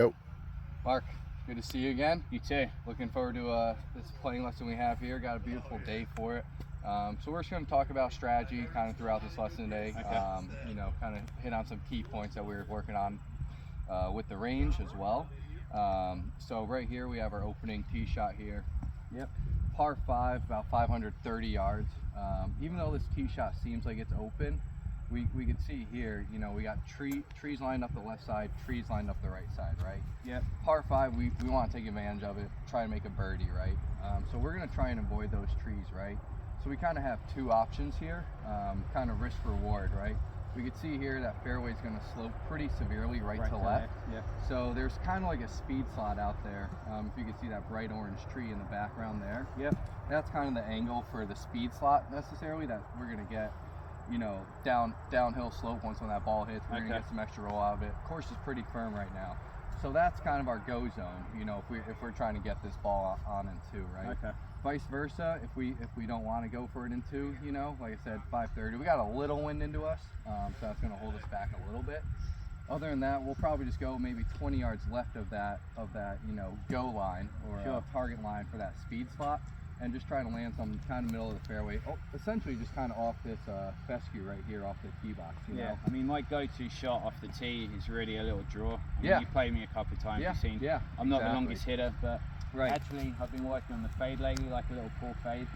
Yo. Mark, good to see you again. You too. Looking forward to this playing lesson we have here. Got a beautiful day for it. So we're just going to talk about strategy kind of throughout this lesson today. Okay. Kind of hit on some key points that we're working on with the range as well. So right here we have our opening tee shot here. Yep. Par 5, about 530 yards. Even though this tee shot seems like it's open, we can see here, we got trees lined up the left side, trees lined up the right side, right? Yep. Par 5, we want to take advantage of it, try to make a birdie, right? So we're going to try and avoid those trees, right? So we kind of have two options here, kind of risk reward, right? We can see here that fairway is going to slope pretty severely right to left. Yep. So there's kind of like a speed slot out there. If you can see that bright orange tree in the background there. Yep. That's kind of the angle for the speed slot necessarily that we're going to get, downhill slope once when that ball hits. We're going to get some extra roll out of it. Course is pretty firm right now. So that's kind of our go zone, if we're trying to get this ball on in two, right? Okay. Vice versa, if we don't want to go for it in two, like I said, 530, we got a little wind into us, so that's going to hold us back a little bit. Other than that, we'll probably just go maybe 20 yards left of that go line or target line for that speed spot, and just try to land some kind of middle of the fairway. Essentially just kind of off this fescue right here off the tee box. You know? I mean, my go-to shot off the tee is really a little draw. You played me a couple of times. Yeah. You've seen. Yeah. I'm not the longest hitter, but right. actually I've been working on the fade lately, like a little pull fade.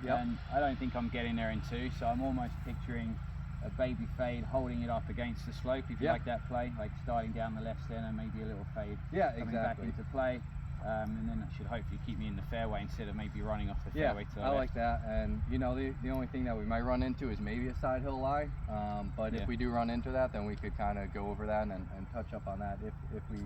Yep. And I don't think I'm getting there in two, so I'm almost picturing a baby fade, holding it up against the slope. If you like that play, like starting down the left center, maybe a little fade coming back into play. And then that should hopefully keep me in the fairway instead of maybe running off the fairway to the left. I like that. And the only thing that we might run into is maybe a side hill lie. But if we do run into that, then we could kind of go over that and touch up on that if we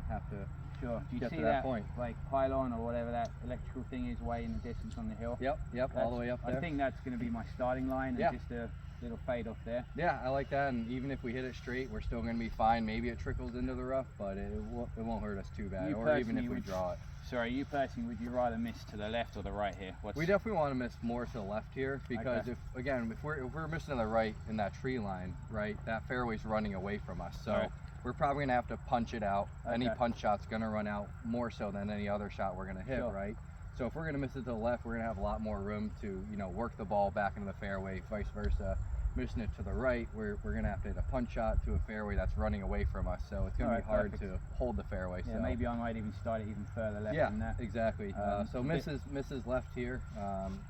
have to. Sure. Do you get see to that point? Like pylon or whatever that electrical thing is way in the distance on the hill? Yep, all the way up there. I think that's going to be my starting line, and just a little fade off there. Yeah, I like that. And even if we hit it straight, we're still going to be fine. Maybe it trickles into the rough, but it won't hurt us too bad. Or even if we draw it. Sorry, you personally, would you rather miss to the left or the right here? We definitely want to miss more to the left here, because if we're missing to the right in that tree line, right, that fairway's running away from us. So we're probably gonna have to punch it out. Any punch shot's gonna run out more so than any other shot we're gonna hit, right? So if we're gonna miss it to the left, we're gonna have a lot more room to work the ball back into the fairway. Vice versa, missing it to the right, we're gonna have to hit a punch shot to a fairway that's running away from us. So it's gonna be hard to hold the fairway. Yeah, so maybe I might even start it even further left than that. Exactly. So misses left here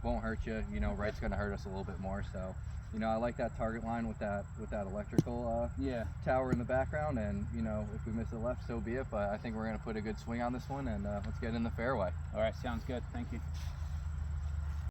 won't hurt you. Right's gonna hurt us a little bit more. So I like that target line with that electrical tower in the background, and if we miss the left, so be it. But I think we're gonna put a good swing on this one, and let's get in the fairway. All right, sounds good. Thank you.